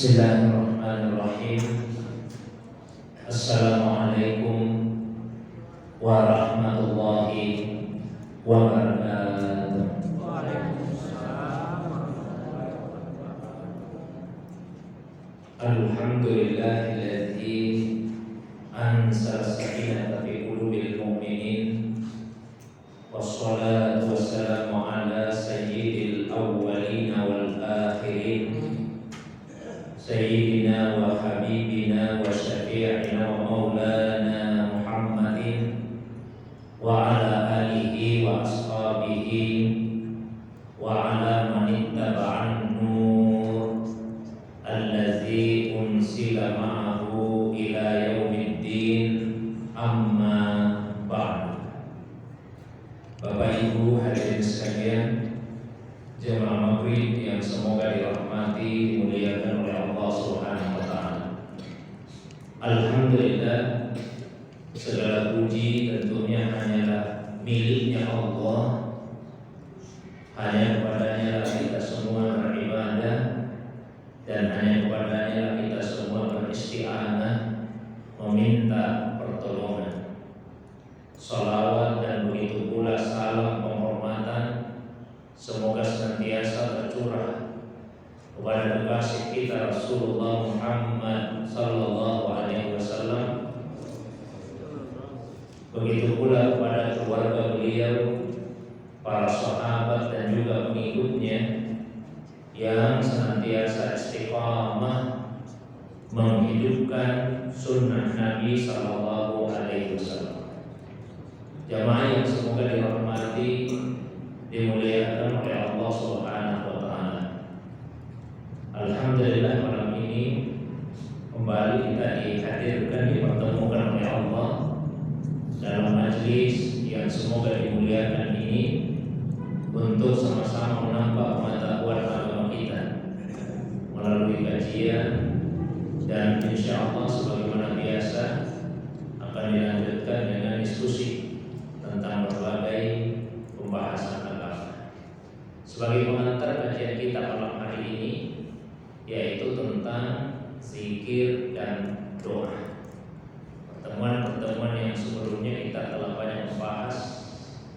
Bismillahirrahmanirrahim. Assalamualaikum warahmatullahi wabarakatuh. Alhamdulillahilladzi anzala sakinata fi qulubil mu'minin. Wassalatu wassalamu ala sayyidil awwalin wal akhirin, Sayyidina wa habibina wa syafi'ina wa maulana Muhammadin wa ala alihi wa ashabihi wa ala man ittaba'an nur allazi unsila ma'ahu ila yaumiddin, amma ba'du. Bapak Ibu hadirin sekalian, jemaah maghrib yang semoga dirahmati, dimuliakan oleh Allah Subhanahu wa taala. Alhamdulillah, segala puji tentunya hanyalah miliknya Allah. Hanya kepadanya lah kita semua beribadah, dan hanya kepadanya lah kita semua beristi'anah, meminta pertolongan. Salawat dan begitu pula salam penghormatan semoga senantiasa tercurah kepada kekasih kita Rasulullah Muhammad sallallahu alaihi wasallam. Begitu pula kepada keluarga beliau, para sahabat dan juga pengikutnya yang senantiasa istiqamah menghidupkan sunnah Nabi sallallahu alaihi wasallam. Jamaah yang semoga dirahmati, dimuliakan oleh Allah Subhanahu wa taala. Alhamdulillah, malam ini kembali kita dihadirkan, dipertemukan oleh Allah dalam majlis yang semoga dimuliakan ini untuk sama-sama menambah pengetahuan agama kita melalui kajian, dan insya Allah sebagaimana biasa akan dilanjutkan dengan diskusi tentang berbagai pembahasan agama. Sebagai pengantar kajian kita malam hari ini, yaitu tentang zikir dan doa. Pertemuan-pertemuan yang sebelumnya kita telah banyak membahas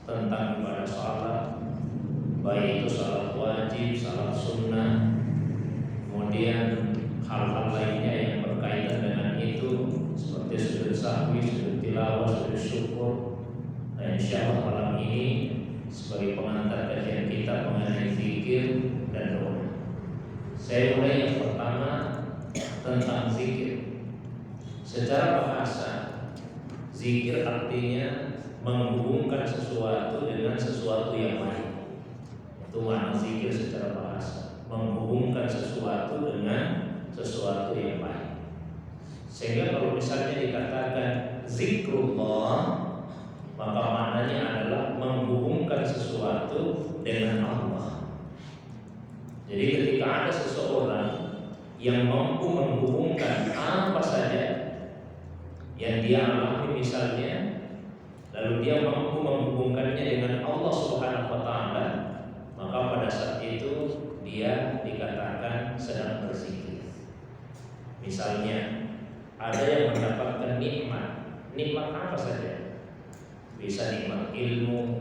tentang ibadah salat, baik itu salat wajib, salat sunnah, kemudian hal-hal lainnya yang berkaitan dengan itu seperti sujud sahwi, sujud tilawah, sujud syukur. Nah, insya Allah malam ini sebagai pengantar kajian kita mengenai zikir dan doa. Saya mulai yang pertama tentang zikir. Secara bahasa, zikir artinya menghubungkan sesuatu dengan sesuatu yang lain. Itu makna zikir secara bahasa, menghubungkan sesuatu dengan sesuatu yang lain. Sehingga kalau misalnya dikatakan zikrullah, maka maknanya adalah menghubungkan sesuatu dengan Allah. Jadi ketika ada seseorang yang mampu menghubungkan apa saja yang dia alami misalnya, lalu dia mampu menghubungkannya dengan Allah Subhanahu wa taala, maka pada saat itu dia dikatakan sedang berzikir. Misalnya ada yang mendapatkan nikmat apa saja. Bisa nikmat ilmu,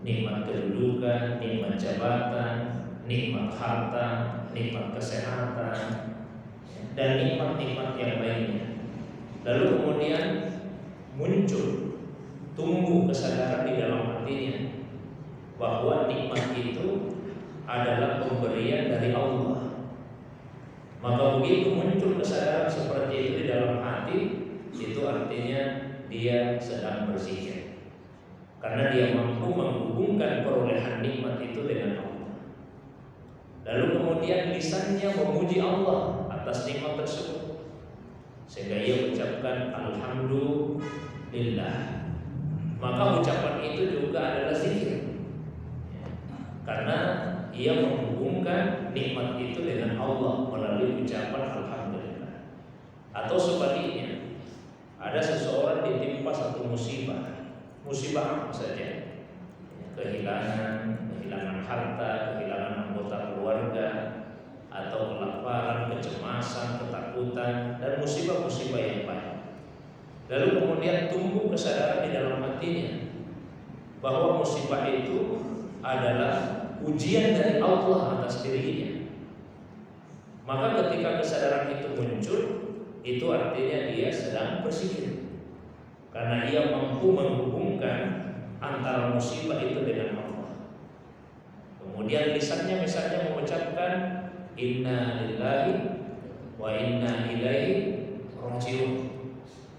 nikmat kedudukan, nikmat jabatan, nikmat harta, nikmat kesehatan, dan nikmat-nikmat yang lainnya. Lalu kemudian muncul, tumbuh kesadaran di dalam hatinya bahwa nikmat itu adalah pemberian dari Allah. Maka begitu muncul kesadaran seperti itu di dalam hati, itu artinya dia sedang berzikir. Karena dia mampu menghubungkan perolehan nikmat itu dengan Allah. Lalu kemudian lisannya memuji Allah atas nikmat tersebut, sehingga ia ucapkan alhamdulillah. Maka ucapan itu juga adalah zikir, karena ia menghubungkan nikmat itu dengan Allah melalui ucapan alhamdulillah. Atau sebaliknya, ada seseorang ditimpa satu musibah apa saja, kehilangan harta, kehilangan anggota keluarga, atau kelaparan, kecemasan, ketakutan, dan musibah-musibah yang banyak. Lalu kemudian tumbuh kesadaran di dalam hatinya bahwa musibah itu adalah ujian dari Allah atas dirinya. Maka ketika kesadaran itu muncul, itu artinya dia sedang bersikir, karena ia mampu menghubungkan antara musibah itu dengan Allah. Kemudian lisannya misalnya mengucapkan inna lillahi wa inna ilaihi rajiun.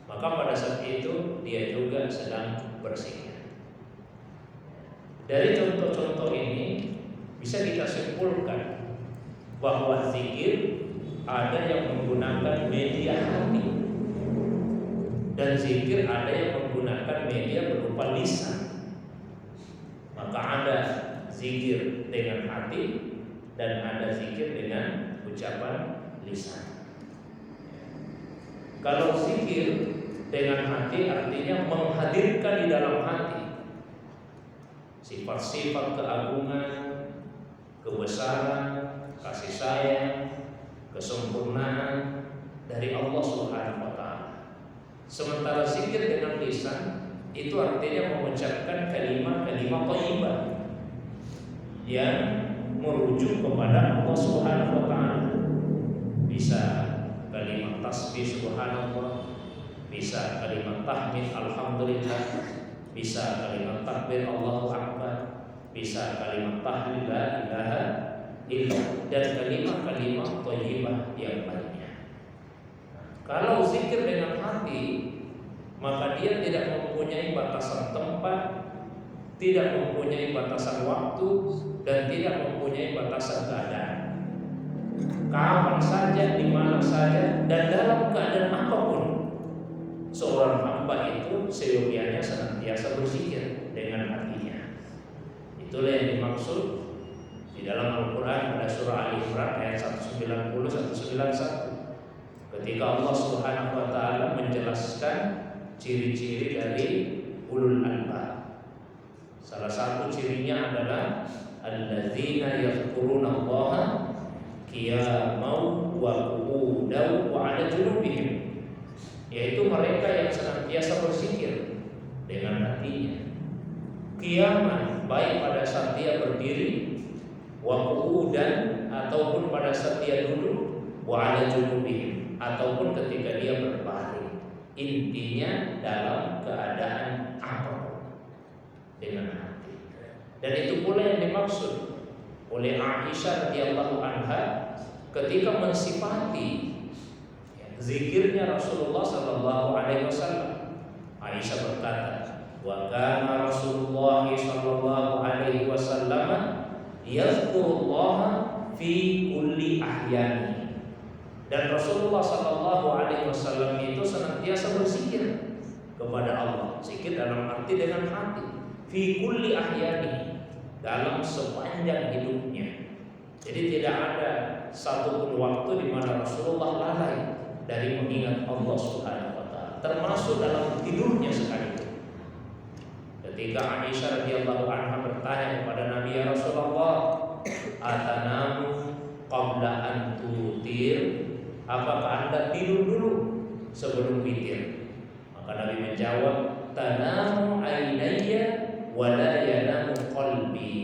Maka pada saat itu dia juga sedang bersikir. Dari contoh-contoh ini bisa kita simpulkan bahwa zikir ada yang menggunakan media hati dan zikir ada yang menggunakan media berupa lisan. Maka ada zikir dengan hati dan ada zikir dengan ucapan lisan. Kalau zikir dengan hati artinya menghadirkan di dalam hati sifat-sifat keagungan, kebesaran, kasih sayang, kesempurnaan dari Allah Subhanahu wa taala. Sementara zikir dengan lisan itu artinya mengucapkan kalimat-kalimat thayyibah yang merujuk kepada Allah Subhanahu wa taala. Bisa kalimat tasbih subhanallah, bisa kalimat tahmid alhamdulillah, bisa kalimat takbir Allahu akbar, bisa kalimat tahlil la ilaha illallah, dan kalimat-kalimat thayyibah yang lainnya. Kalau zikir dengan hati, maka dia tidak mempunyai batasan tempat, tidak mempunyai batasan waktu, dan tidak mempunyai batasan keadaan. Kapan saja, di mana saja, dan dalam keadaan apapun, seorang hamba itu seyogianya senantiasa berzikir dengan hatinya. Itulah yang dimaksud di dalam Al-Quran pada surah Al-Imran ayat 190-191, ketika Allah Subhanahu wa taala menjelaskan ciri-ciri dari ulul albab. Salah satu cirinya adalah alladzina yadhkurunallaha qiyaman wa qu'udan wa 'ala junubihim, yaitu mereka yang senantiasa berzikir dengan hatinya. Qiyaman, baik pada saat dia berdiri, wa qu'udan, ataupun pada saat dia duduk, wa 'ala junubihim, ataupun ketika dia berbaring. Intinya dalam keadaan apapun dengan hati. Dan itu pula yang dimaksud oleh Aisyah radhiyallahu anha ketika mensifati zikirnya Rasulullah sallallahu alaihi wasallam. Aisyah berkata, "Wa kana Rasulullah sallallahu alaihi wasallam yadhkurullaha fi kulli ahyani." Dan Rasulullah sallallahu alaihi wasallam itu senantiasa berzikir kepada Allah. Zikir dalam arti dengan hati. Fi kulli ahyani, dalam sepanjang hidupnya. Jadi tidak ada satu pun waktu di mana Rasulullah lalai dari mengingat Allah Subhanahu wa taala, termasuk dalam tidurnya sekalipun. Ketika Aisyah radhiyallahu anha bertanya kepada Nabi, "Ya Rasulullah, atanamu qabla an tutir?" Apakah Anda tidur dulu sebelum witir? Maka Nabi menjawab, "Tanamu ainayya wa la yanamu qalbi."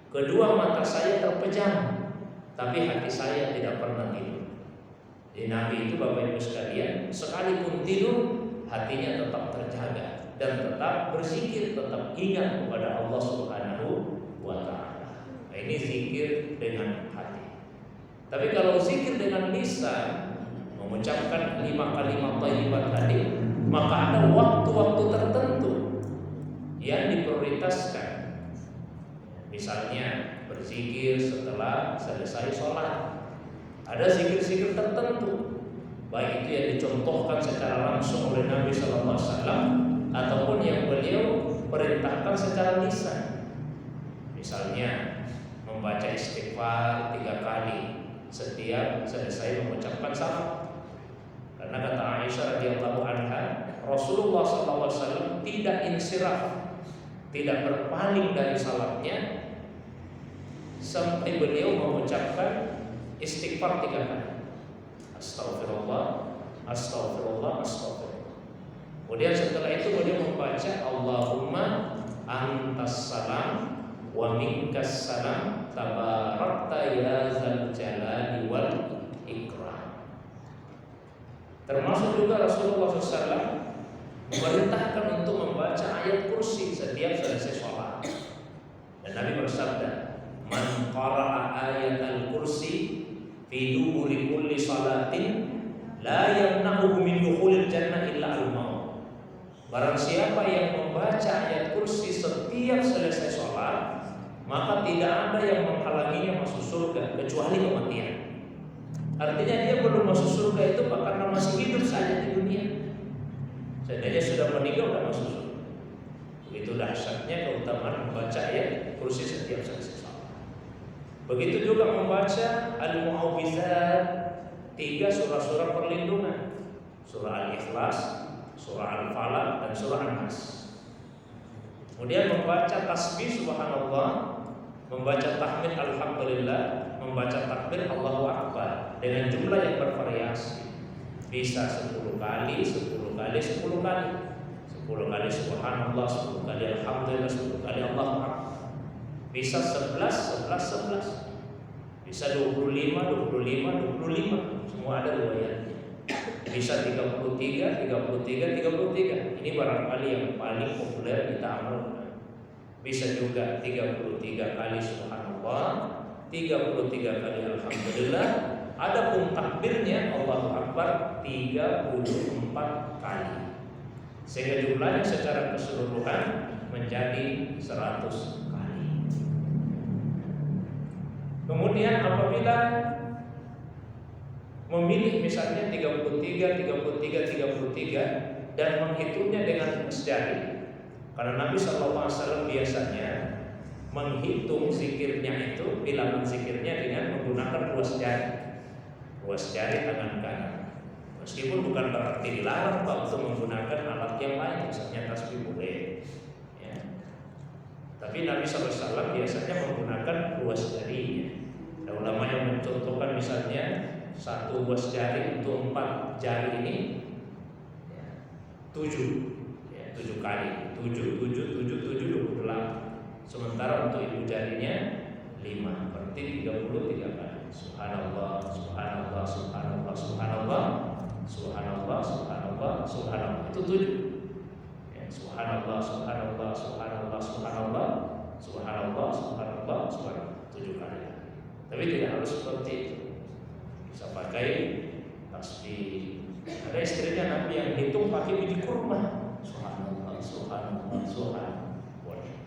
Kedua mata saya terpejam, tapi hati saya tidak pernah tidur. Jadi Nabi itu, Bapak Ibu sekalian, sekalipun tidur hatinya tetap terjaga dan tetap berzikir, tetap ingat kepada Allah Subhanahu wa taala. Nah, ini zikir dengan hati. Tapi kalau zikir dengan lisan, mengucapkan 5 kalimat thayyibah tadi, maka ada waktu-waktu tertentu yang diprioritaskan. Misalnya berzikir setelah selesai sholat. Ada zikir-zikir tertentu, baik itu yang dicontohkan secara langsung oleh Nabi Sallallahu Alaihi Wasallam ataupun yang beliau perintahkan secara lisan. Misalnya membaca istighfar 3 kali setiap selesai mengucapkan salam. Karena kata Aisyah radhiyallahu anha, Rasulullah Sallallahu Alaihi Wasallam tidak insiraf, tidak berpaling dari salatnya sampai beliau mengucapkan Istighfar 3 kali. Astaghfirullah, astaghfirullah, astaghfirullah. Kemudian setelah itu beliau membaca Allahumma antas salam wa minkas salam tabarakta ya zal jalali wal ikram. Termasuk juga Rasulullah SAW memerintahkan untuk membaca ayat kursi setiap selesai sholat. Dan Nabi bersabda, man qara'a ayat al-kursi fi duburi kulli salatin la yamna'uhu min dukhulil jannah illa al-maut. Barang siapa yang membaca ayat kursi setiap selesai sholat, maka tidak ada yang menghalanginya masuk surga kecuali kematian. Artinya dia belum masuk surga itu karena masih hidup saja di dunia. Seandainya sudah meninggal sudah masuk surga. Begitu dahsyatnya keutamaan membaca ayat kursi setiap selesai sholat. Begitu juga membaca al-mu'awwizat, 3 surah-surah perlindungan, surah Al-Ikhlas, surah Al-Falaq, dan surah An-Nas. Kemudian membaca tasbih subhanallah, membaca tahmid alhamdulillah, membaca takbir Allahu Akbar dengan jumlah yang bervariasi. Bisa 10 kali, 10 kali, 10 kali, 10 kali subhanallah, 10 kali alhamdulillah, 10 kali Allahu Akbar. Bisa 11, 11, 11. Bisa 25, 25, 25. Semua ada riwayatnya. Bisa 33, 33, 33. Ini barangkali yang paling populer kita amalkan. Bisa juga 33 kali subhanallah, 33 kali alhamdulillah. Adapun takbirnya Allahu Akbar 34 kali. Sehingga jumlahnya secara keseluruhan menjadi 100 kali. Kemudian apabila memilih misalnya 33, 33, 33 dan menghitungnya dengan jari, karena Nabi SAW biasanya menghitung zikirnya itu, bilangan zikirnya dengan menggunakan ruas jari tangan kanan. Meskipun bukan berarti dilarang untuk menggunakan alat yang lain, misalnya tasbih boleh. Ya. Tapi Nabi SAW biasanya menggunakan ruas jarinya. Ada ulama yang mencontohkan misalnya 1 ruas jari untuk 4 jari ini 7 kali, 7, 28. Sementara untuk ibu jarinya 5, berarti 33 kali. Subhanallah, subhanallah, subhanallah, subhanallah, subhanallah, subhanallah, subhanallah. Itu 7. Ya, subhanallah, subhanallah, subhanallah, subhanallah, subhanallah, subhanallah, subhanallah, 7 kali. Tapi tidak harus seperti itu. Bisa pakai tasbih. Ada istrinya Nabi yang hitung pakai biji kurma. Subhanallah, subhanallah, subhanallah. Boleh.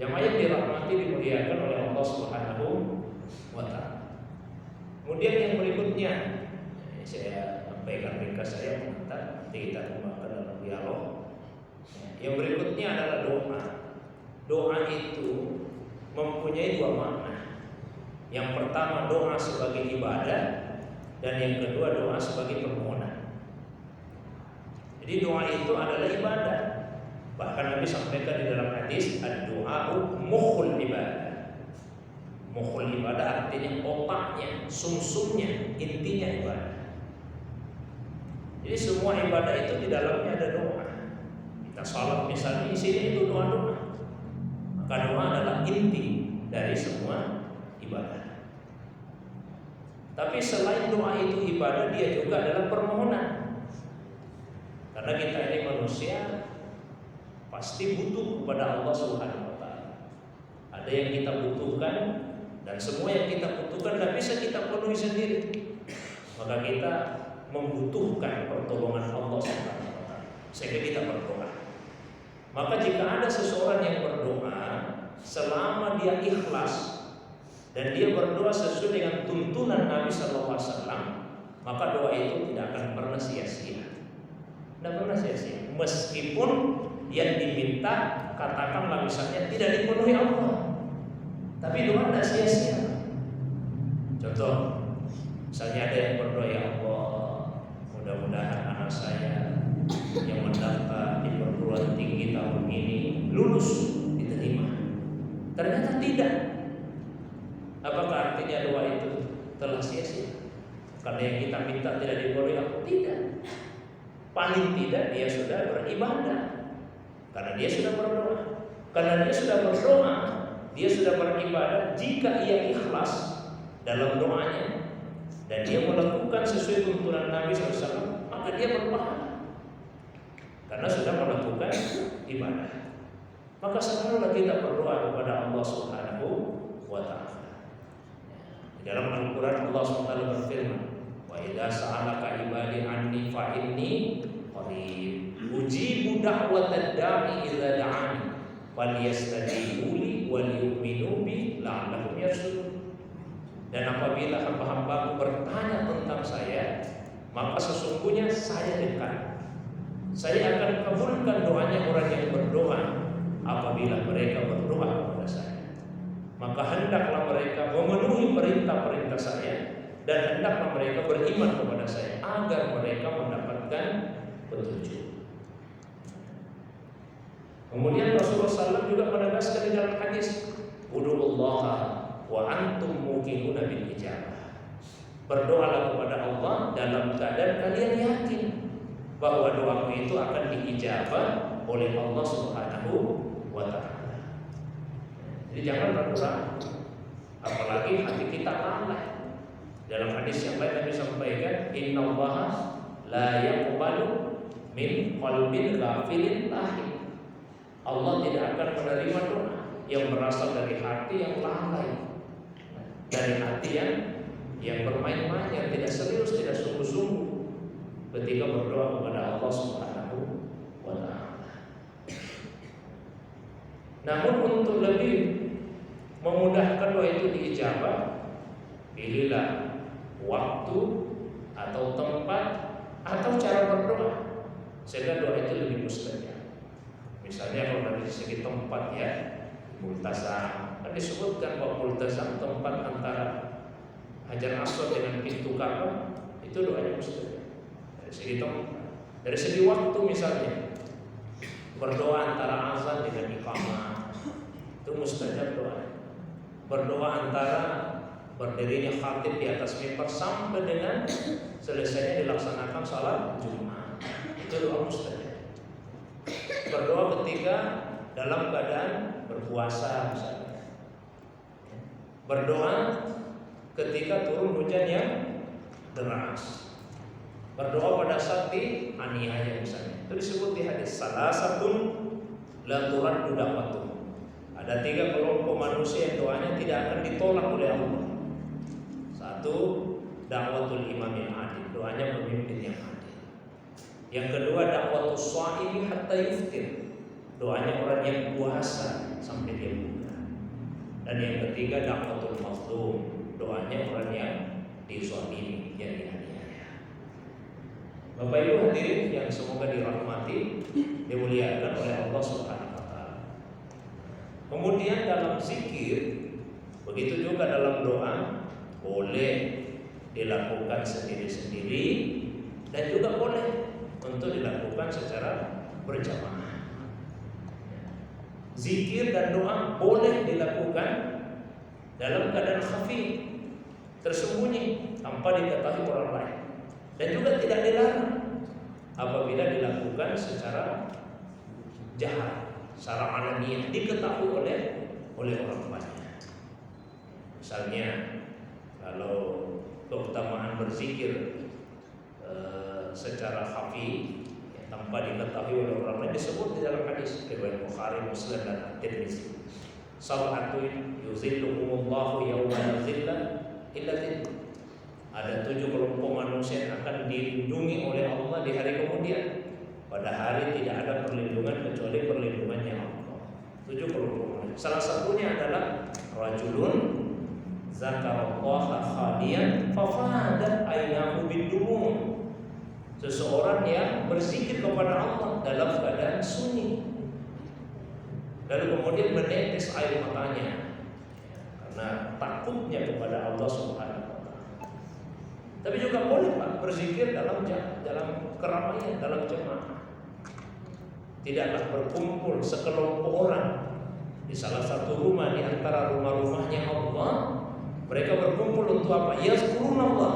Jamaah yang dirahmati dimuliakan oleh Allah Subhanahu wa ta'ala. Kemudian yang berikutnya, saya sampaikan ringkas saya pengantar, nanti kita kembangkan dalam dialog. Yang berikutnya adalah doa. Doa itu mempunyai 2 makna. Yang pertama doa sebagai ibadah, dan yang kedua doa sebagai permohonan. Jadi doa itu adalah ibadah. Bahkan Nabi sampaikan di dalam hadis, ad-du'a'u mukhul ibadah. Mukhul ibadah artinya otaknya, sumsumnya, intinya ibadah. Jadi semua ibadah itu di dalamnya ada doa. Kita salat misalnya isinya itu doa-doa. Maka doa adalah inti dari semua ibadah. Tapi selain doa itu ibadah, dia juga adalah permohonan. Karena kita ini manusia pasti butuh kepada Allah Subhanahu wa ta'ala. Ada yang kita butuhkan, dan semua yang kita butuhkan tidak bisa kita penuhi sendiri. Maka kita membutuhkan pertolongan Allah Subhanahu wa ta'ala. Sehingga kita berdoa. Maka jika ada seseorang yang berdoa, selama dia ikhlas dan dia berdoa sesuai dengan tuntunan Nabi SAW, maka doa itu tidak akan pernah sia-sia. Tidak pernah sia-sia. Meskipun yang diminta, katakanlah misalnya tidak dipenuhi Allah, tapi doa tidak sia-sia. Contoh, misalnya ada yang berdoa, ya Allah, mudah-mudahan anak saya yang mendaftar di perguruan tinggi tahun ini lulus, diterima. Ternyata tidak. Apakah artinya doa itu telah sia-sia. Karena yang kita minta tidak dipenuhi apa? Tidak. Paling tidak dia sudah beribadah. Karena dia sudah berdoa. Karena dia sudah berdoa, dia sudah beribadah. Jika ia ikhlas dalam doanya dan dia melakukan sesuai tuntunan Nabi SAW, maka dia berpahala. Karena sudah melakukan ibadah. Maka selalulah kita berdoa kepada Allah Subhanahu wa Ta'ala. Dalam Al-Quran Allah SWT berfirman, wa idza sa'alaka ibadi anni fa inni qarib ujibu da'watad da'i idza da'ani falyastajibu li wal yu'minu bi la'allahum yarshudun. Dan apabila hamba-hambaku bertanya tentang saya, maka sesungguhnya saya dekat. Saya akan kabulkan doanya orang yang berdoa apabila mereka berdoa kepada saya. Maka hendaklah mereka memenuhi perintah-perintah saya dan hendaklah mereka beriman kepada saya agar mereka mendapatkan petunjuk. Kemudian Rasulullah SAW juga menegaskan di dalam hadis, "Ud'ullaha wa antum muqinuna bil ijabah." Berdoalah kepada Allah dalam keadaan kalian yakin bahwa doamu itu akan diijabah oleh Allah Subhanahu wa Ta'ala. Jadi jangan ragu-ragu, apalagi hati kita lalai. Dalam hadis yang lain Nabi sampaikan, innallaha la yaqbalu min qalbin ghafilin lahi. Allah tidak akan menerima doa yang berasal dari hati yang lalai, dari hati yang bermain-main, yang tidak serius, tidak sungguh-sungguh ketika berdoa kepada Allah Subhanahu wa Ta'ala. Namun untuk lebih memudahkan doa itu diijabah, pilihlah waktu atau tempat atau cara berdoa sehingga doa itu lebih mustajab. Misalnya kalau dari segi tempat ya, multazam, kan disebutkan bahwa multazam tempat antara Hajar Aswad dengan pintu Ka'bah itu doanya mustajab. Dari segi tempat, dari segi waktu misalnya berdoa antara azan dengan iqamah itu mustajab doa. Berdoa antara berdirinya khatib di atas mimbar sampai dengan selesainya dilaksanakan salat Jumat itu doa mustajab. Berdoa ketika dalam keadaan berpuasa misalnya. Berdoa ketika turun hujan yang deras. Berdoa pada saat dianiaya misalnya. Itu disebut di hadis salasatun la turaddu da'watuhum. Ada 3 kelompok manusia yang doanya tidak akan ditolak oleh Allah. 1, dakwatul imamil adil, doanya pemimpin yang adil. Yang kedua, dakwatus shaimi hatta yuftir, doanya orang yang puasa sampai dia buka. Dan yang ketiga, dakwatul mazlum, doanya orang yang dizalimi, yang dianiaya. Bapak Ibu hadirin yang semoga dirahmati, dimuliakan oleh Allah Subhanahu wa Ta'ala. Kemudian dalam zikir, begitu juga dalam doa, boleh dilakukan sendiri-sendiri dan juga boleh untuk dilakukan secara berjamaah. Zikir dan doa boleh dilakukan dalam keadaan khafi, tersembunyi tanpa diketahui orang lain. Dan juga tidak dilarang apabila dilakukan secara jahat, secara alamiah, diketahui oleh orang banyak. Misalnya kalau keutamaan berzikir secara khafi tanpa diketahui oleh orang lain disebut di dalam hadis riwayat Bukhari, Muslim dan Tirmizi. Sab'atun yuzilluhumullahu yawma la zilla illa zilluh. Ada 7 kelompok manusia yang akan dilindungi oleh Allah di hari kemudian. Pada hari tidak ada perlindungan kecuali perlindungannya Allah. 7 kelompok manusia. Salah satunya adalah rajulun zakarallaha khaliyan fafadat aynahu biddumun. Seseorang yang berzikir kepada Allah dalam keadaan sunyi, lalu kemudian menetes air matanya karena takutnya kepada Allah Subhanahu. Tapi juga boleh Pak berzikir dalam keramaian, dalam jemaah. Tidaklah berkumpul sekelompok orang di salah satu rumah di antara rumah-rumahnya Allah, Mereka berkumpul untuk apa? Yazkurunallah,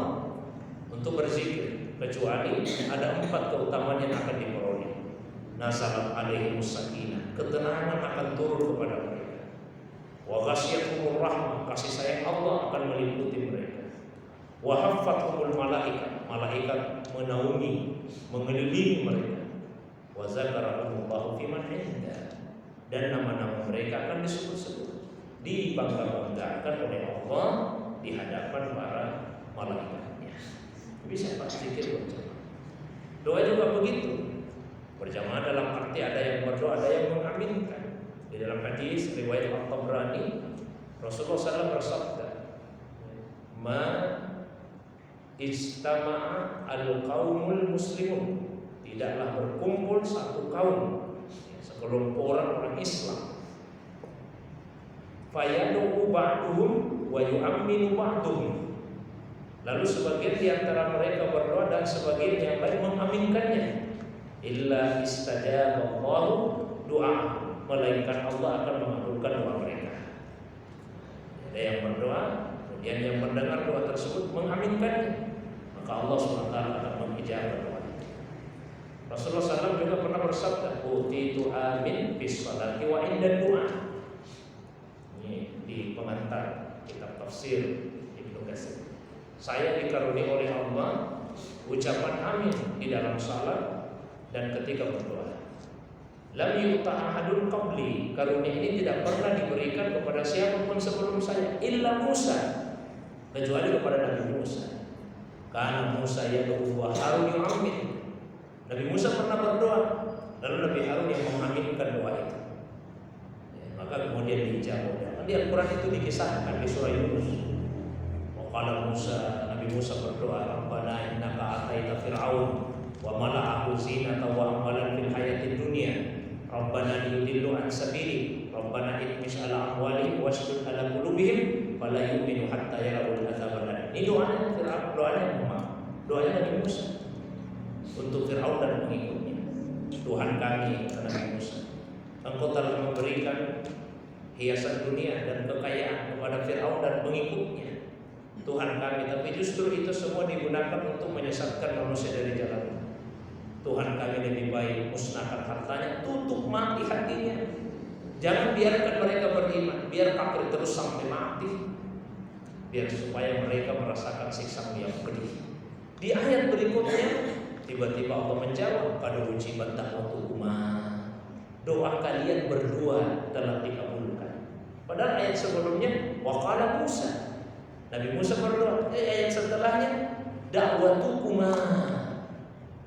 untuk berzikir. Kecuali ada 4 keutamaan yang akan diperoleh. Nazalat alaihimus sakinah, ketenangan akan turun kepada mereka. Wa ghasyiyatuhumur rahmah, kasih sayang Allah akan meliputi mereka. Wa haffathumul malaikat, malaikat menaungi, mengelilingi mereka. Wa zakarahumullahu fiman indah, dan nama-nama mereka akan disebut-sebut, dibangga-banggakan oleh Allah di hadapan para malaikatnya. Bisa Pak zikir berjamaah. Doa juga begitu. Berjamaah dalam arti ada yang berdoa, ada yang mengaminkan. Di dalam hadis riwayat At-Tabrani, Rasulullah SAW bersabda, "Ma istama'a al-qaumul muslimun." Tidaklah berkumpul satu kaum, sekelompok orang Islam, fayadu'u ba'duhum wa yu'amminu ba'duhum, lalu sebagian di antara mereka berdoa dan sebagian yang lain mengaminkannya, illa istajaballahu du'a, melainkan Allah akan mengabulkan doa mereka. Ada yang berdoa, kemudian yang mendengar doa tersebut mengaminkannya, maka Allah SWT akan mengijabah doa. Rasulullah SAW juga pernah bersabda, utitu amin bis salati wa inda du'a. Ini di pengantar kitab tafsir Ibnu Katsir. Saya dikaruniai oleh Allah ucapan amin di dalam salat dan ketika berdoa. Lam yu'ta ahadun qabli, karunia ini tidak pernah diberikan kepada siapapun sebelum saya, illa Musa, kecuali kepada Nabi Musa. Karena Musa yad'u wa Harun yu'amin. Nabi Musa pernah berdoa, lalu Nabi Harun yang mengaminkan doa itu. Maka kemudian dijawab. Di Al-Quran itu dikisahkan di surah Yunus. Waqala Musa, Nabi Musa berdoa, Rabbana innaka ataita fir'aun wa mala'ahu zinata wa amalan fil hayatid dunya. Rabbana liyudillu an sabili. Rabbana itmis ala amwalihim washdud ala qulubihim fala yu'minu hatta yarawul adzabal alim. Ini doanya Fir'aun, doanya Nabi Musa untuk Fir'aun dan pengikutnya. Tuhan kami, kata Nabi Musa, Engkau telah memberikan hiasan dunia dan kekayaan kepada Fir'aun dan pengikutnya, Tuhan kami, tapi justru itu semua digunakan untuk menyesatkan manusia dari jalan. Tuhan kami, lebih baik musnahkan hartanya, tutup mati hatinya. Jangan biarkan mereka beriman, biar kafir terus sampai mati, biar supaya mereka merasakan siksa yang pedih. Di ayat berikutnya tiba-tiba Allah menjawab, pada ujiban da'watukuma, doa kalian berdua telah dikabulkan. Padahal ayat sebelumnya waqala Musa, Nabi Musa berdoa. Ayat setelahnya da'watukuma,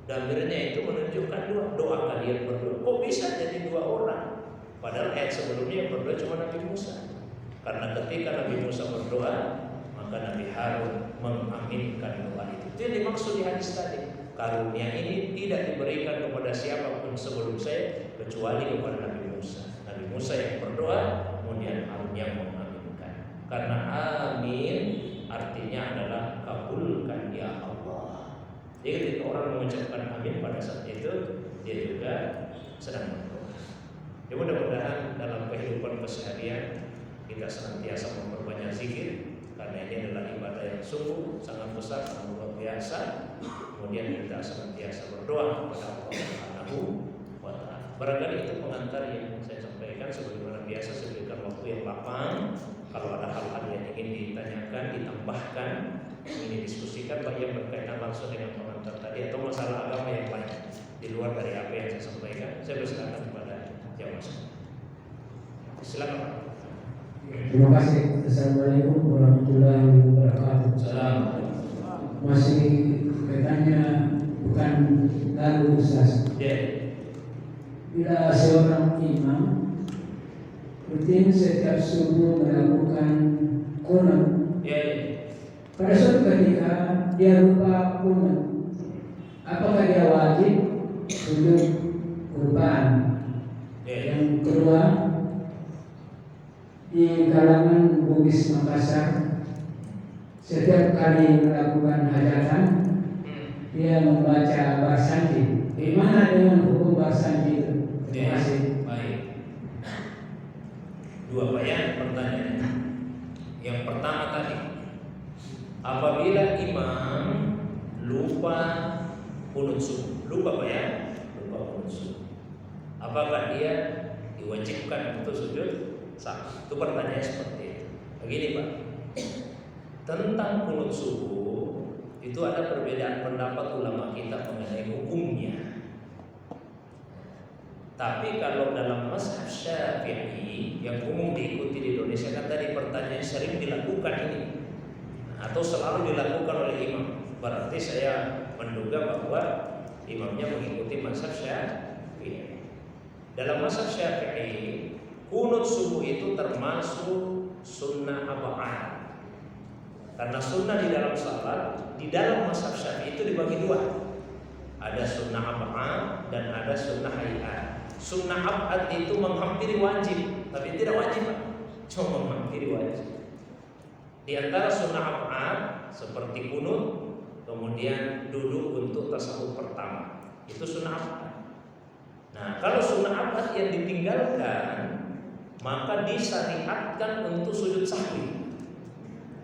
damirnya itu menunjukkan doa kalian berdua. Kok bisa jadi 2 orang? Padahal ayat sebelumnya yang berdoa cuma Nabi Musa. Karena ketika Nabi Musa berdoa, maka Nabi Harun mengaminkan doa itu. Itu yang dimaksud di hadis tadi. Karunia ini tidak diberikan kepada siapapun sebelum saya kecuali kepada Nabi Musa. Nabi Musa yang berdoa, kemudian Harun yang mengaminkan. Karena amin artinya adalah kabulkan ya Allah. Jadi ketika orang mengucapkan amin pada saat itu, dia juga sedang berdoa. Ya, mudah-mudahan dalam kehidupan keseharian kita senantiasa memperbanyak zikir, karena ini adalah ibadah yang sungguh sangat besar, sangat luar biasa. Kemudian kita senantiasa berdoa kepada Allah Subhanahu wa Ta'ala. Barangkali itu pengantar yang saya sampaikan. Sebagaimana biasa saya berikan waktu yang lapang. Kalau ada hal-hal yang ingin ditanyakan, ditambahkan, ingin didiskusikan, baik yang berkaitan langsung dengan pengantar tadi atau masalah agama yang lain di luar dari apa yang saya sampaikan, saya persilakan kepada jamaah. Silakan. Terima kasih. Assalamualaikum warahmatullahi wabarakatuh. Assalamualaikum. Masih kaitannya bukan lagu Ustaz. Bila seorang imam rutin setiap subuh melakukan qunut, pada suatu ketika dia lupa qunut, apakah dia wajib sujud kurban? Yang kedua, di kalangan Bugis Makassar, setiap kali melakukan hajatan dia membaca barsanji. Gimana dengan hukum barsanji itu? Terima kasih. Baik. 2 pertanyaan. Yang pertama tadi, apakah dia diwajibkan untuk sujud sahwi? Itu pertanyaan seperti itu. Begini Pak, tentang kunut subuh itu ada perbedaan pendapat ulama kita mengenai hukumnya. Tapi kalau dalam mazhab Syafi'i yang umum diikuti di Indonesia, kan tadi pertanyaan sering dilakukan ini atau selalu dilakukan oleh imam, berarti saya menduga bahwa imamnya mengikuti mazhab Syafi'i. Dalam mazhab Syafi'i, kunut subuh itu termasuk sunnah ab'ad. Karena sunnah di dalam salat di dalam mazhab Syafi'i itu dibagi dua. Ada sunnah ab'ad dan ada sunnah hayat. Sunnah ab'ad itu menghampiri wajib, tapi tidak wajib, cuma menghampiri wajib. Di antara sunnah ab'ad seperti kunut, kemudian duduk untuk tasawuf pertama, itu sunnah ab'ad. Nah, kalau sunnah ab'ad yang ditinggalkan, maka disyariatkan untuk sujud sahwi.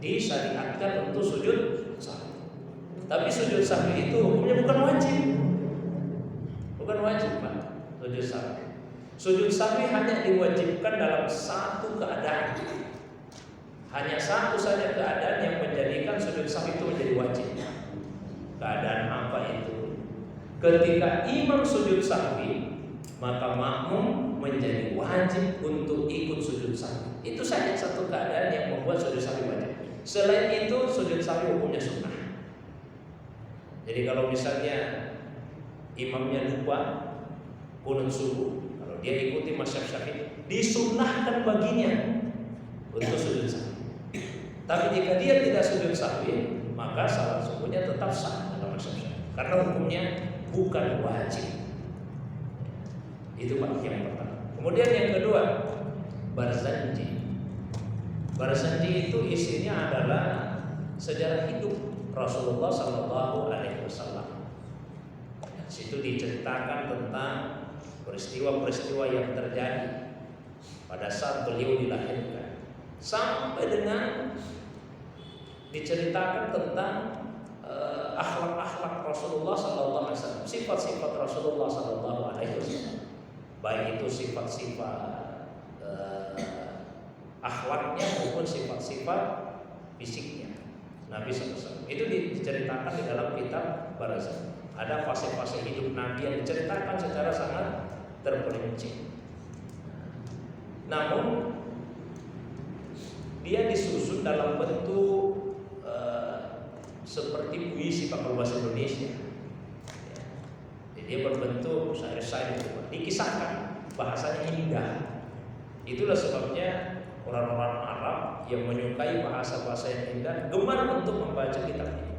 Disyariatkan untuk sujud sahwi. Tapi sujud sahwi itu hukumnya bukan wajib. Bukan wajib, Pak. Sujud sahwi. Sujud sahwi hanya diwajibkan dalam satu keadaan. Hanya satu saja keadaan yang menjadikan sujud sahwi itu menjadi wajib. Keadaan apa itu? Ketika imam sujud sahwi, maka makmum menjadi wajib untuk ikut sujud sahwi. Itu saja satu keadaan yang membuat sujud sahwi wajib. Selain itu sujud sahwi hukumnya sunnah. Jadi kalau misalnya imamnya lupa kunut subuh, kalau dia ikuti mazhab Syafi'i, disunnahkan baginya untuk sujud sahwi. Tapi jika dia tidak sujud sahwi, maka salat subuhnya tetap sah dalam mazhab Syafi'i, karena hukumnya bukan wajib. Itu Pak yang pertama. Kemudian yang kedua, barzanji. Barzanji itu isinya adalah sejarah hidup Rasulullah Sallallahu Alaihi Wasallam. Di situ diceritakan tentang peristiwa-peristiwa yang terjadi pada saat beliau dilahirkan, sampai dengan diceritakan tentang akhlak-akhlak Rasulullah Sallallahu Alaihi Wasallam, sifat-sifat Rasulullah Sallallahu Alaihi Wasallam, baik itu sifat-sifat akhlaknya maupun sifat-sifat fisiknya Nabi SAW. Itu diceritakan di dalam kitab Barzanji. Ada fase-fase hidup Nabi yang diceritakan secara sangat terperinci. Namun dia disusun dalam bentuk seperti puisi kalau bahasa Indonesia. Jadi dia berbentuk syair-syair itu, dikisahkan, bahasanya indah. Itulah sebabnya orang-orang Arab yang menyukai bahasa-bahasa yang indah gemar untuk membaca kitab ini.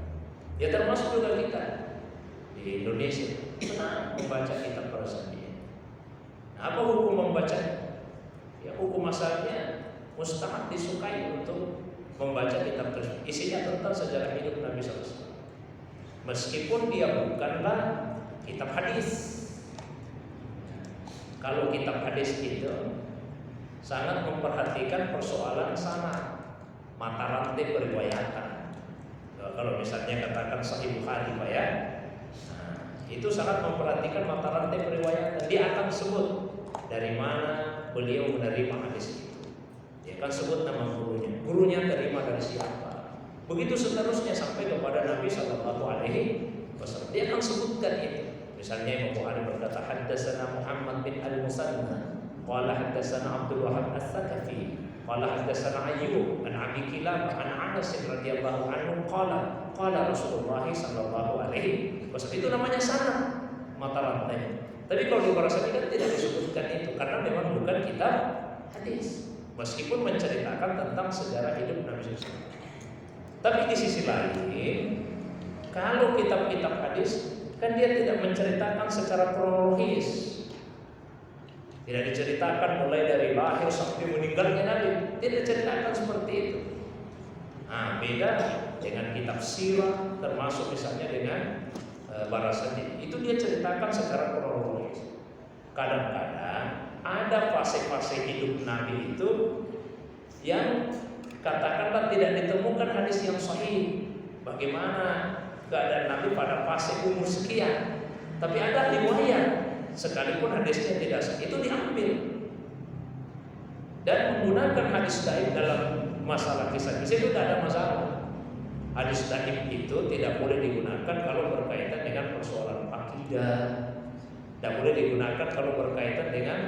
Ya termasuk juga kita di Indonesia senang membaca kitab Barzanji. Nah, apa hukum membacanya? Ya hukum asalnya mustahab, disukai untuk membaca kitab tersebut. Isinya tentang sejarah hidup Nabi SAW. Meskipun dia bukanlah kitab hadis. Kalau kitab hadis itu sangat memperhatikan persoalan sanad, mata rantai periwayatan. Kalau misalnya katakan Sahih Bukhari, Pak ya, nah, itu sangat memperhatikan mata rantai periwayatan. Dia akan sebut dari mana beliau menerima hadis itu. Dia akan sebut nama gurunya terima dari siapa. Begitu seterusnya sampai kepada Nabi Sallallahu Alaihi Wasallam. Dia akan sebutkan itu. Misalnya Imam Bukhari berkata, haddatsana Muhammad bin Al-Musanna, qala haddatsana Abdul Wahab Ats-Tsaqafi, qala haddatsana Ayyub an Abi Kilabah an Anas radhiyallahu anhu qala Rasulullah sallallahu alaihi wasallam. Itu namanya sanad, mata rantai. Tapi kalau di Barzanji kan tidak disebutkan itu karena memang bukan kitab hadis, meskipun menceritakan tentang sejarah hidup Nabi SAW. Tapi di sisi lain, kalau kitab-kitab hadis kan dia tidak menceritakan secara kronologis. Tidak diceritakan mulai dari lahir sampai meninggalnya Nabi. Tidak diceritakan seperti itu. Nah, beda dengan kitab sirah, termasuk misalnya dengan Barzanji. Itu dia ceritakan secara kronologis. Kadang-kadang ada fase-fase hidup Nabi itu yang katakanlah tidak ditemukan hadis yang sahih. Bagaimana keadaan Nabi pada fase umur sekian? Tapi ada riwayat sekalipun hadisnya tidak sah, itu diambil. Dan menggunakan hadis dhaif dalam masalah kisah-kisah itu tidak ada masalah. Hadis dhaif itu tidak boleh digunakan kalau berkaitan dengan persoalan akidah. Tidak boleh digunakan kalau berkaitan dengan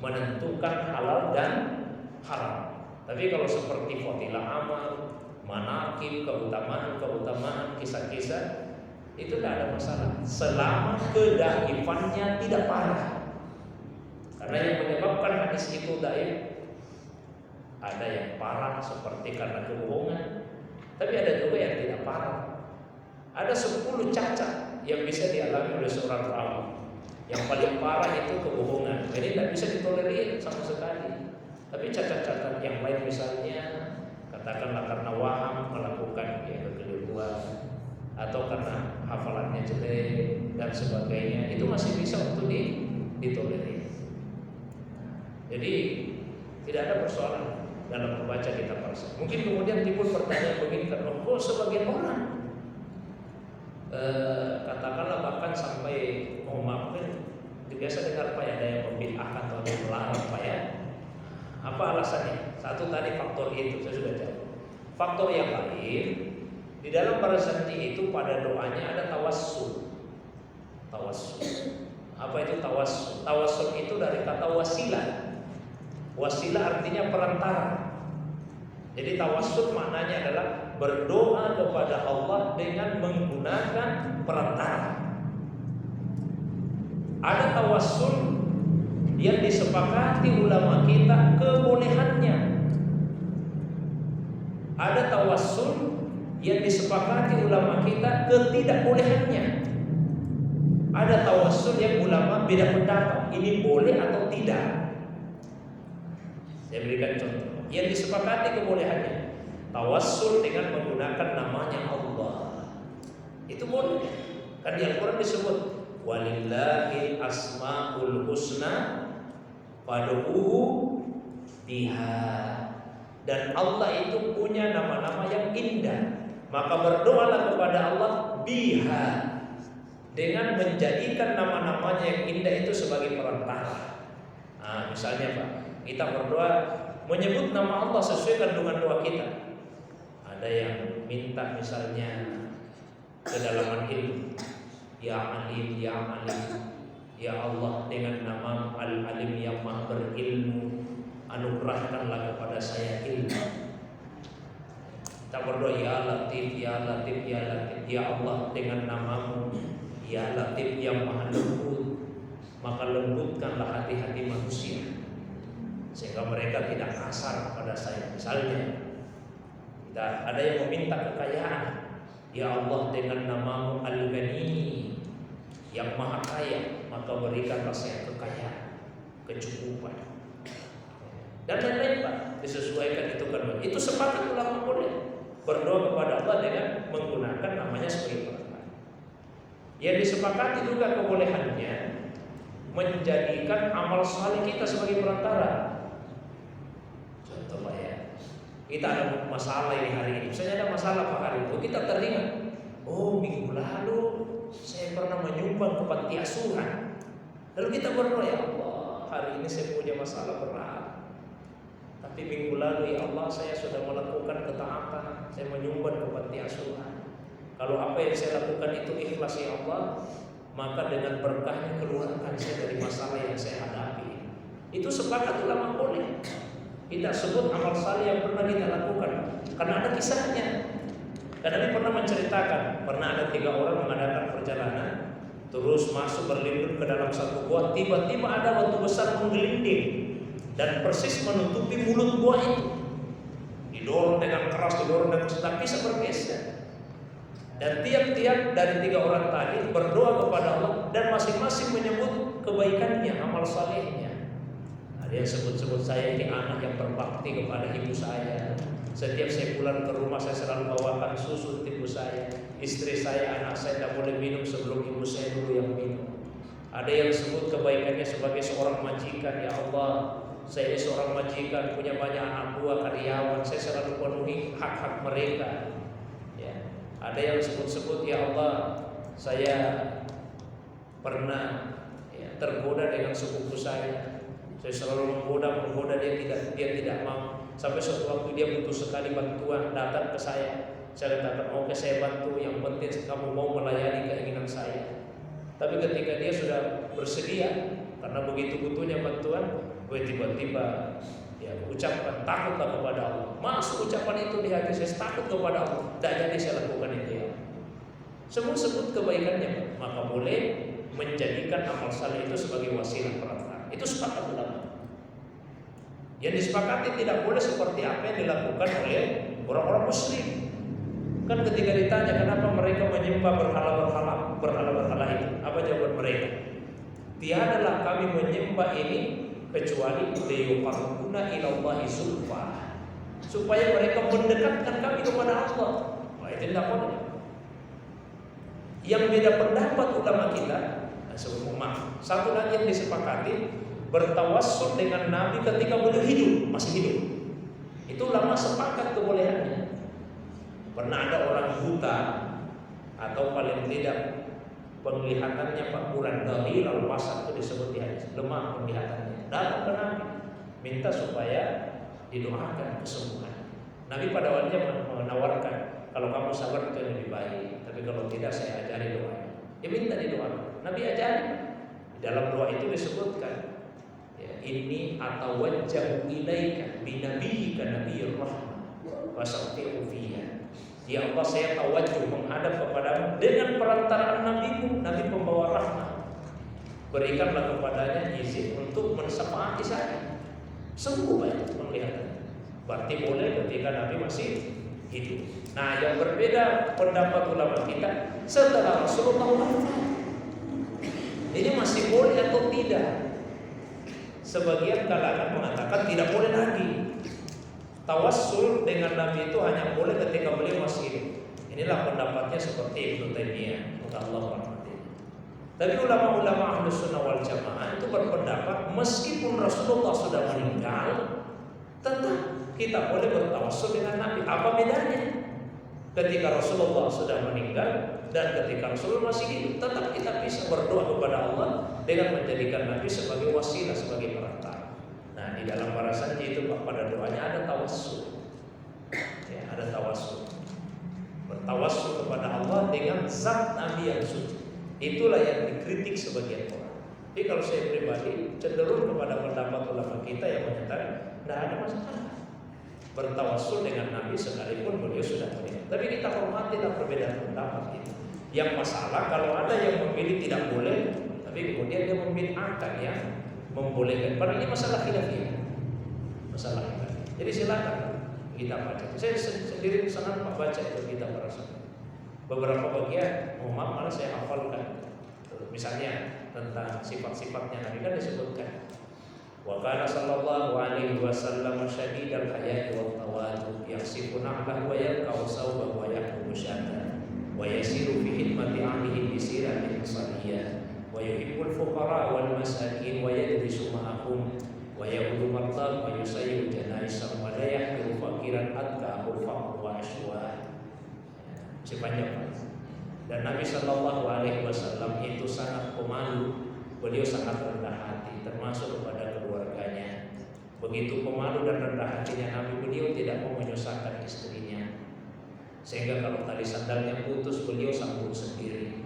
menentukan halal dan haram. Tapi kalau seperti fadilah amal, manaqib, keutamaan, kisah-kisah, itu tidak ada masalah selama kedaifannya tidak parah. Karena yang menyebabkan hadis itu dhaif, ada yang parah seperti karena kebohongan, tapi ada juga yang tidak parah. Ada 10 cacat yang bisa dialami oleh seorang perawi. Yang paling parah itu kebohongan, jadi tidak bisa ditolerir sama sekali. Tapi cacat-cacat yang lain, misalnya katakanlah karena waham melakukan kekeliruan, atau karena hafalannya jelek dan sebagainya, itu masih bisa untuk ditolerir. Jadi tidak ada persoalan dalam membaca kitab falsafah. Mungkin kemudian timbul pertanyaan begini, kok sebagian orang katakanlah bahkan sampai biasa dengar Pak ya, ada yang membid'ahkan atau yang melarang Pak ya. Apa alasannya? Satu tadi faktor itu saya sudah jawab. Faktor yang lain, di dalam Barzanji itu pada doanya ada tawassul. Tawassul. Apa itu tawassul? Tawassul itu dari kata wasilah. Wasilah artinya perantara. Jadi tawassul maknanya adalah berdoa kepada Allah dengan menggunakan perantara. Ada tawassul yang disepakati ulama kita kebolehannya. Ada tawassul yang disepakati ulama kita ketidakbolehannya. Ada tawassul yang ulama beda pendapat, ini boleh atau tidak. Saya berikan contoh. Yang disepakati kebolehannya, tawassul dengan menggunakan namanya Allah. Itu boleh. Kan di Al-Quran disebut walillahil asmaul husna fad'uhu biha. Dan Allah itu punya nama-nama yang indah, maka berdoalah kepada Allah biha, dengan menjadikan nama-namanya yang indah itu sebagai perantara. Nah, misalnya Pak, kita berdoa menyebut nama Allah sesuai kandungan doa kita. Ada yang minta misalnya kedalaman ilmu, ya alim, ya alim, ya Allah dengan nama al-alim yang maha berilmu, anugerahkanlah kepada saya ilmu. Kita berdoa ya Latif, ya Latif, ya Latif, ya Allah dengan namamu ya Latif yang maha lembut, maka lembutkanlah hati-hati manusia sehingga mereka tidak kasar kepada saya. Misalnya ada yang meminta kekayaan, ya Allah dengan namamu Al-Ghani yang maha kaya, maka berikanlah saya kekayaan, kecukupan, dan lain-lain Pak. Disesuaikan itu kan. Itu sepakat ulama boleh berdoa kepada Allah dengan menggunakan namanya sebagai perantara. Yang disepakati juga kebolehannya menjadikan amal saleh kita sebagai perantara. Contoh Pak ya, kita ada masalah ini hari ini. Misalnya ada masalah Pak hari itu, kita teringat, oh minggu lalu saya pernah menyumbang ke panti asuhan. Lalu kita berdoa, ya Allah hari ini saya punya masalah berat, tapi minggu lalu ya Allah saya sudah melakukan ketaatan, saya menyumbang ke panti asuhan. Kalau apa yang saya lakukan itu ikhlas ya Allah, maka dengan berkahnya keluarkan saya dari masalah yang saya hadapi. Itu sepakat ulama boleh. Kita sebut amal saleh yang pernah kita lakukan, karena ada kisahnya. Dan Nabi pernah menceritakan, pernah ada 3 orang mengadakan perjalanan, terus masuk berlindung ke dalam satu gua. Tiba-tiba ada batu besar menggelinding dan persis menutupi mulut gua itu. Didorong dengan keras, didorong dengan keras, tapi bisa bergeser. Dan tiap-tiap dari 3 orang tadi berdoa kepada Allah dan masing-masing menyebut kebaikannya, amal salehnya. Ada yang sebut-sebut saya ini anak yang berbakti kepada ibu saya. Setiap saya pulang ke rumah saya selalu bawakan susu untuk ibu saya. Istri saya, anak saya tidak boleh minum sebelum ibu saya dulu yang minum. Ada yang sebut kebaikannya sebagai seorang majikan. Ya Allah, saya ini seorang majikan, punya banyak anak buah, karyawan, saya selalu penuhi hak-hak mereka. Ya. Ada yang sebut-sebut, ya Allah, saya pernah tergoda dengan sepupu saya selalu menggoda dia tidak mau. Sampai suatu waktu dia butuh sekali bantuan, datang ke saya katakan oke saya bantu, yang penting kamu mau melayani keinginan saya. Tapi ketika dia sudah bersedia, karena begitu butuhnya bantuan, gue tiba-tiba ya ucapkan takutlah kepada Allah. Masuk ucapan itu di hati saya, takut kepada Allah. Tak jadi saya lakukan itu ya. Semua sebut kebaikannya, maka boleh menjadikan amal saleh itu sebagai wasilah perantara. Itu sepakat ulama. Yang disepakati tidak boleh seperti apa yang dilakukan oleh orang-orang musyrik. Kan ketika ditanya kenapa mereka menyembah berhala-berhala itu, apa jawaban mereka? Tiadalah kami menyembah ini kecuali liyuqarribuna ilallahi zulfa, supaya mereka mendekatkan kami kepada Allah. Wah, itu tidak boleh. Yang beda pendapat ulama kita, satu lagi yang disepakati, bertawassul dengan Nabi ketika beliau hidup, masih hidup. Itu ulama sepakat kebolehannya. Pernah ada orang buta atau paling tidak penglihatannya Pak Bulan dari al-wasat itu disebut di hadis, lemah penglihatannya. Datang ke Nabi minta supaya didoakan kesembuhan. Nabi pada awalnya menawarkan, kalau kamu sabar itu lebih baik, tapi kalau tidak saya ajari doa. Dia minta didoakan. Nabi ajari. Di dalam doa itu disebutkan, ya, ini atawajjahu ilaika binabiyyika nabiyyir rahmah wasaqti'u fiyya. Ya Allah, saya tawajjuh menghadap kepadamu dengan perantaraan nabimu, nabi pembawa rahmat. Berikanlah kepadanya izin untuk mensyafaati saya. Sembuh banyak penglihatannya. Berarti boleh ketika nabi masih hidup. Nah, yang berbeda pendapat ulama kita setelah Rasulullah wafat. Ini masih boleh atau tidak? Sebagian kalangan mengatakan tidak boleh lagi. Tawassul dengan Nabi itu hanya boleh ketika beliau masih hidup. Inilah pendapatnya seperti Ibnu Taimiyah, Allah rahmatnya. Tapi ulama-ulama Ahlus Sunnah wal Jamaah itu berpendapat meskipun Rasulullah sudah meninggal, tetap kita boleh bertawassul dengan Nabi. Apa bedanya? Ketika Rasulullah sudah meninggal dan ketika Rasulullah masih hidup, tetap kita bisa berdoa kepada Allah dengan menjadikan Nabi sebagai wasilah, sebagai perantara. Nah, di dalam para sanji itu pada doanya ada tawassul. Ya, ada tawassul. Bertawassul kepada Allah dengan zat Nabi yang suci. Itulah yang dikritik sebagian orang. Jadi kalau saya pribadi cenderung kepada pendapat ulama kita yang menyatakan tidak ada masalah bertawassul dengan Nabi sekalipun beliau sudah meninggal. Tapi kita hormatilah perbedaan pendapat itu. Yang masalah kalau ada yang memilih tidak boleh, tapi kemudian dia memilih akan yang membolehkan. Padahal ini masalah khilafiyah. Masalah khilafiyah. Jadi silakan kita baca. Saya sendiri sangat membaca itu kitab para sahabat. Beberapa bagian, maaf malah saya hafalkan. Misalnya tentang sifat-sifatnya Nabi kan disebutkan. Wa kana sallallahu alaihi wasallam syadidal haya'i wat tawadhu yasifu na'lahu wa yarqa'u sawbahu wa yahdumu syata wa yasiru fi khidmati ahlihi bi siratin saliyah wa yuhibbul fuqara wal masakin wa yadrisu ma'ahum wa ya'udu martab wa yusayyiru janaisam wa la yahqiru faqiran atqa'ul faqr wa ashwa. Sepanjang. Dan Nabi sallallahu alaihi wasallam itu sangat pemalu, beliau sangat rendah hati termasuk kepada keluarganya. Begitu pemalu dan rendah hatinya Nabi, beliau tidak mau menyusahkan istrinya. Sehingga kalau tali sandalnya putus, beliau sambung sendiri.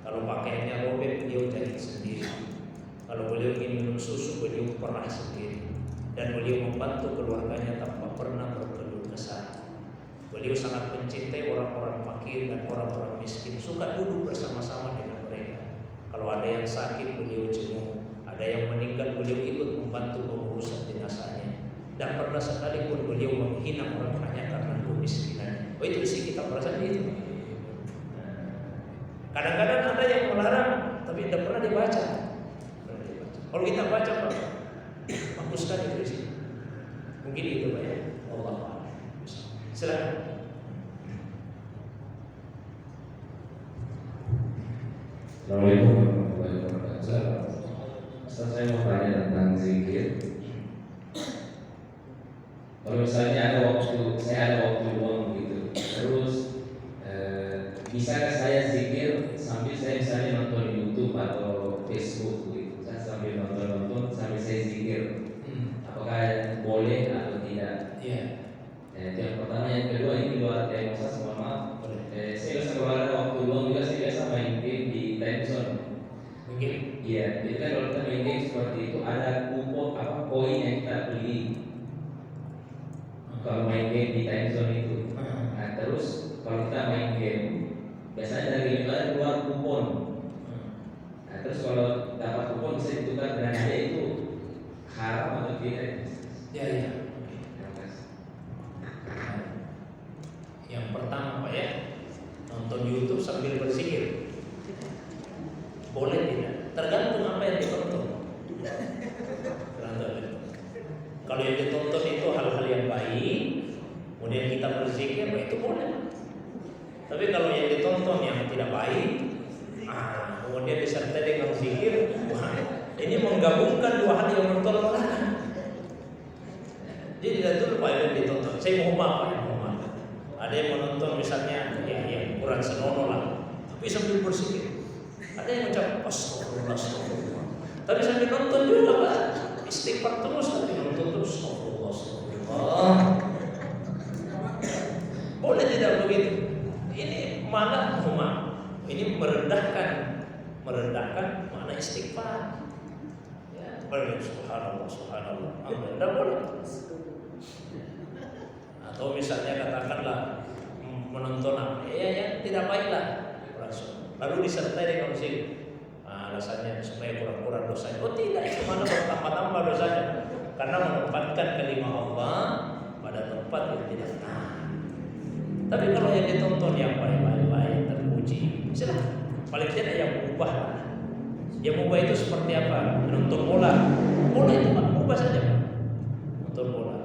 Kalau pakaiannya robek, beliau jahit sendiri. Kalau beliau ingin minum susu, beliau perah sendiri. Dan beliau membantu keluarganya tanpa pernah berkeluh kesah. Beliau sangat mencintai orang-orang fakir dan orang-orang miskin, suka duduk bersama-sama dengan mereka. Kalau ada yang sakit, beliau jenguk. Ada yang meninggal, beliau ikut membantu pengurusan jenazahnya. Dan pernah sekalipun beliau menghina orang hanya karena kemiskinan. Oh, itu isi kitab perasaan itu. Kadang-kadang ada yang melarang, tapi tidak pernah dibaca. Kalau kita baca, Pak, hapuskan itu isi. Mungkin itu, Pak, ya. Allah. Silakan. Assalamualaikum warahmatullahi wabarakatuh. Ustaz, saya mau tanya tentang zikir. Kalau misalnya ada waktu, saya ada waktu luang gitu, terus bisakah saya zikir sambil saya misalnya nonton YouTube atau Facebook gitu? seperti itu ada kupon poin yang kita beli kalau main game di time zone itu. Nah terus kalau kita main game biasanya dari itu ada keluar kupon. Nah terus kalau dapat kupon bisa ditukar dengan hadiah, itu haram atau tidak? Ya. Yang pertama Pak ya, nonton YouTube sambil berzikir boleh tidak? Tergantung apa yang ditonton. Kalau yang ditonton itu hal-hal yang baik, kemudian kita berzikir, itu boleh. Tapi kalau yang ditonton yang tidak baik, kemudian disertai dengan zikir, ini menggabungkan dua hal yang bertolak belakang. Jadi tidak dulu Pak yang ditonton. Saya mau maaf. Ada yang menonton misalnya yang kurang senonoh lah, tapi sambil berzikir. Ada yang macam astagfirullah. Tapi sambil nonton juga Pak, istighfar terus, tapi nonton terus astagfirullah. Boleh tidak begitu? Ini malah ini merendahkan makna istighfar. Ya, subhanallah. Tidak boleh. Atau misalnya katakanlah menonton yang tidak baiklah lalu disertai dengan zikir, alasannya supaya kurang-kurang dosanya. Oh tidak, itu mana bertambah-tambah dosanya karena menempatkan kalimat Allah pada tempat yang tidak benar. Tapi kalau yang ditonton yang baik-baik terpuji, silahkan. Paling tidak yang mengubah. Yang mengubah itu seperti apa? Menonton bola itu Pak, mengubah saja Pak. Menonton bola.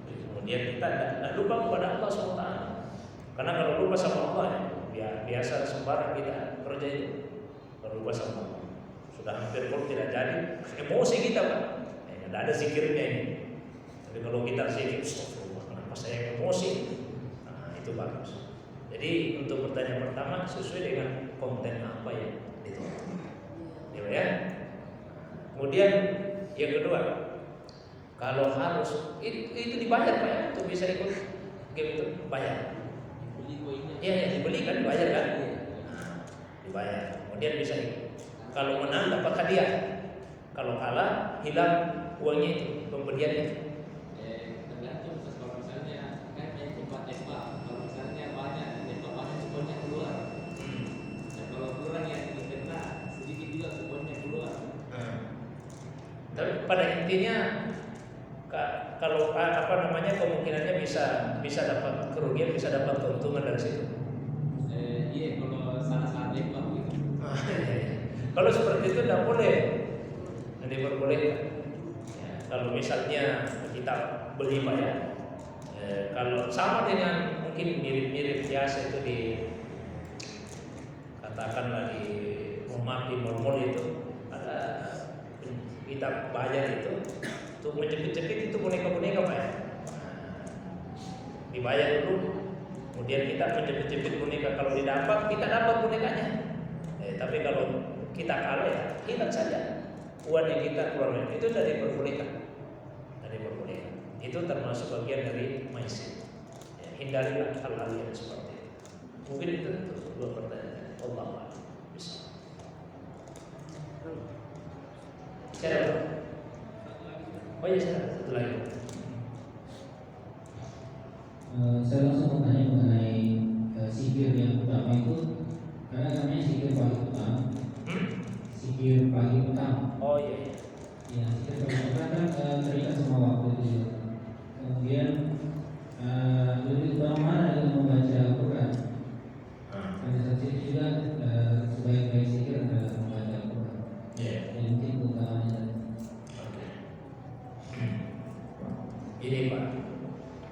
Kemudian kita tidak lupa kepada Allah SWT. Karena kalau lupa sama Allah ya biasa sembarang kita kerja itu. Kalau lupa sama Allah sudah hampir kalau tidak jadi, emosi kita Pak. Tidak ada zikirnya ini. Tapi kalau kita zikir, astagfirullah, kenapa saya emosi? Itu bagus. Jadi untuk pertanyaan pertama sesuai dengan konten apa yang ditonton. Ya. Kemudian yang kedua, kalau harus itu dibayar Pak ya, untuk bisa ikut game itu bayar. Iya dibeli kan, dibayar kan? Dibayar. Kemudian bisa ikut. Kalau menang dapat hadiah. Kalau kalah hilang uangnya itu, pembeliannya. Tergantung kalau misalnya kan yang tempat tembak, kalau misalnya banyak semuanya keluar. Dan kalau kurang yang dikena sedikit juga semuanya keluar. Tapi pada intinya kalau kemungkinannya bisa dapat kerugian, bisa dapat keuntungan dari situ. Iya, kalau salah tembak gitu. Kalau seperti itu tidak boleh, tidak diperbolehkan. Ya, kalau misalnya kita beli Pak ya, kalau sama dengan mungkin mirip-mirip biasa itu katakanlah di mall itu ada kita bayar itu. Untuk menjepit-jepit itu boneka-boneka Pak ya. Dibayar dulu, kemudian kita menjepit-jepit boneka. Kalau didapat, kita dapat bonekanya. Tapi kalau kita kalah ya hilang saja uang yang kita keluarkan. Itu dari diperbolehkan. Itu termasuk bagian dari maisir. Ya, hindarilah hal-hal yang seperti itu. Mungkin itu dua pertanyaan. Allah bisa. Siapa? Oh iya, satu lagi. Saya langsung bertanya mengenai zikir yang utama itu, karena namanya zikir pagi petang. Zikir pagi petang. Oh iya. Ya, zikir pagi petang kan terikat sama waktu itu. Kemudian lebih utama mana dengan membaca Al-Quran. Ada satu juga sebaik-baik zikir adalah membaca Al-Quran. Jadi mungkin utamanya. Ini Pak,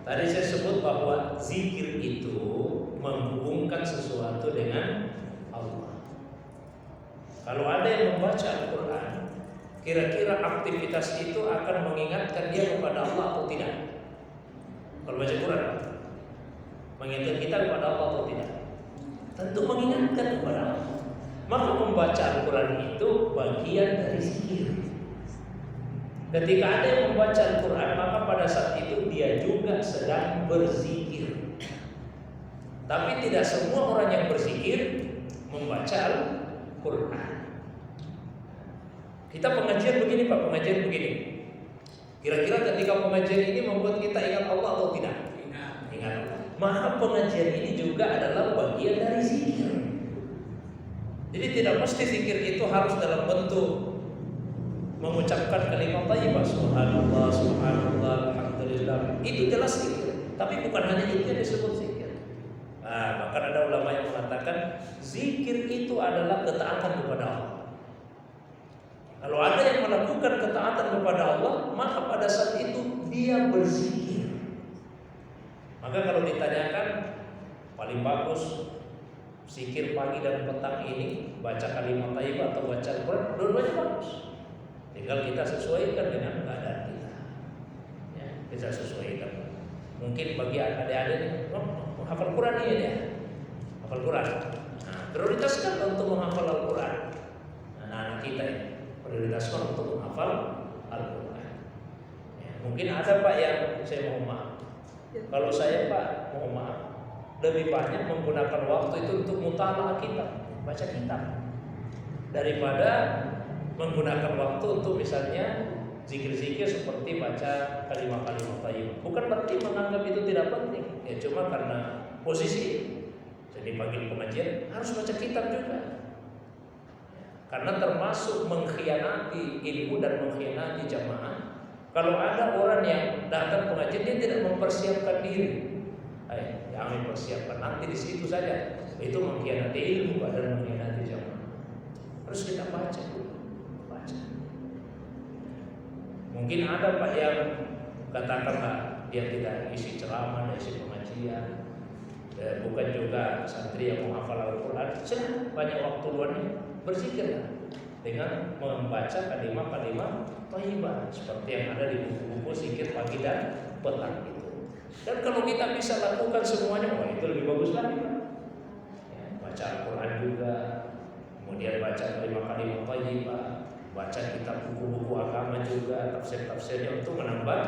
tadi saya sebut bahwa zikir itu menghubungkan sesuatu dengan Allah. Kalau ada yang membaca Al-Quran, kira-kira aktivitas itu akan mengingatkan dia kepada Allah atau tidak? Kalau baca Quran, mengingatkan kita kepada Allah atau tidak? Tentu mengingatkan kepada Allah. Maka membaca Al-Quran itu bagian dari zikir. Ketika ada yang membaca Al-Quran, maka pada saat itu dia juga sedang berzikir. Tapi tidak semua orang yang berzikir membaca Al-Quran. Kita pengajian begini Pak, pengajian begini. Kira-kira ketika pengajian ini membuat kita ingat Allah atau tidak? Ingat. Maka pengajian ini juga adalah bagian dari zikir. Jadi tidak mesti zikir itu harus dalam bentuk mengucapkan kalimat thayyibah, subhanallah, subhanallah, alhamdulillah. Itu jelas zikir. Tapi bukan hanya itu yang disebut zikir. Nah, bahkan ada ulama yang mengatakan zikir itu adalah ketaatan kepada Allah. Kalau ada yang melakukan ketaatan kepada Allah, maka pada saat itu dia berzikir. Maka kalau ditanyakan paling bagus zikir pagi dan petang ini, baca kalimat thayyibah atau baca Al-Quran, dua-duanya bagus. Tinggal kita sesuaikan dengan keadaan kita. Ya, kita sesuaikan. Mungkin bagi adik-adik menghafal Quran ini ya, hafal Quran. Nah, prioritaskan untuk menghafal Al-Quran. Nah, anak kita ya, prioritaskan untuk menghafal Al-Quran. Ya, mungkin ada Pak yang saya mohon maaf. Kalau saya Pak mohon maaf, lebih banyak menggunakan waktu itu untuk mutalaah kitab, baca kitab, daripada menggunakan waktu untuk misalnya zikir-zikir seperti baca kalimat-kalimat thayyibah. Bukan berarti menganggap itu tidak penting, ya cuma karena posisi. Jadi pagi pengajian harus baca kitab juga, karena termasuk mengkhianati ilmu dan mengkhianati jamaah. Kalau ada orang yang datang pengajian dia tidak mempersiapkan diri, jangan persiapkan nanti di situ saja, itu mengkhianati ilmu dan mengkhianati jamaah. Harus kita baca dulu, baca. Mungkin ada Pak yang katakanlah dia tidak isi ceramah, tidak isi pengajian, bukan juga santri yang menghafal Al-Quran. Silahkan banyak waktu luangnya berzikirlah dengan membaca kalimat-kalimat thayyibah seperti yang ada di buku-buku zikir pagi dan petang itu. Dan kalau kita bisa lakukan semuanya, wah itu lebih bagus lagi. Ya, baca Al-Quran juga, kemudian baca kalimat-kalimat thayyibah, baca kitab buku-buku agama juga, tafsir-tafsirnya untuk menambah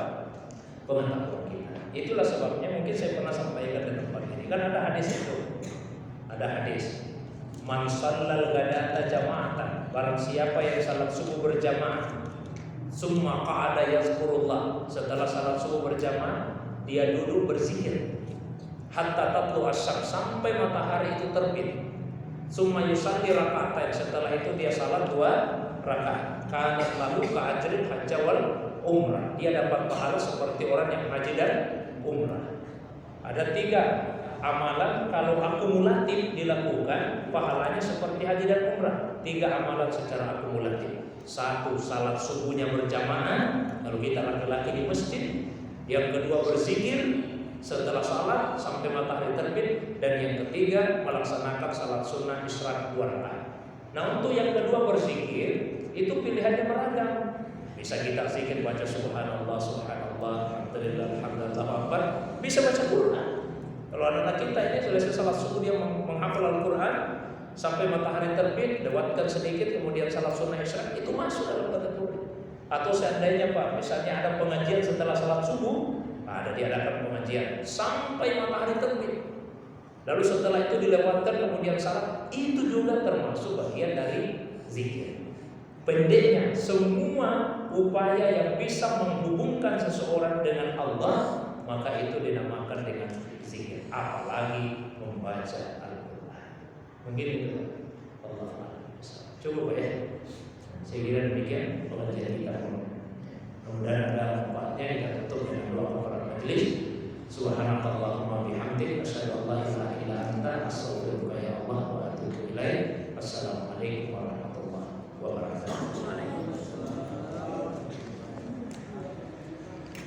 pengetahuan kita. Itulah sebabnya mungkin saya pernah sampaikan di tempat ini. Kan ada hadis itu, ada hadis. Man shallal ghadata jama'atan, barang siapa yang salat subuh berjamaah, summa qa'ada yazkurullah, setelah salat subuh berjamaah dia duduk berzikir hatta tatlu asyams, sampai matahari itu terbit. Summa yusalli raka'atain, setelah itu dia salat 2 rakaat. Kanat lahu ka'ajrin hajja wal umrah, dia dapat pahala seperti orang yang haji dan umrah. Ada 3 amalan kalau akumulatif dilakukan pahalanya seperti haji dan umrah. 3 amalan secara akumulatif. 1, salat subuhnya berjamaah kalau kita laki-laki di masjid. Yang kedua berzikir setelah salat sampai matahari terbit. Dan yang ketiga melaksanakan salat sunnah isyraq 2 rakaat. Nah, untuk yang kedua berzikir itu pilihannya beragam. Bisa kita zikir baca subhanallah, subhanallah, alhamdulillah, alhamdulillah, bisa baca Quran. Kalau anak kita ini selesai salat subuh dia menghafal Al-Quran sampai matahari terbit, lewatkan sedikit kemudian salat sunnah isya, itu masuk dalam kategori. Atau seandainya Pak, misalnya ada pengajian setelah salat subuh, ada diadakan pengajian sampai matahari terbit, lalu setelah itu dilewatkan kemudian salat, itu juga termasuk bagian dari zikir. Pendeknya, semua upaya yang bisa menghubungkan seseorang dengan Allah, maka itu dinamakan dengan zikir. Apalagi membaca Al-Quran. Mungkin itu Allah. Cukup ya. Saya kira demikian pengajian kita. Kemudian ada manfaatnya, kita tutup dengan doa kafaratul majelis. Subhanakallahumma bihamdik, asyhadu an la ilaha illa anta, astaghfiruka ya Allah wa atubu ilaik. Wassalamualaikum warahmatullahi wabarakatuh.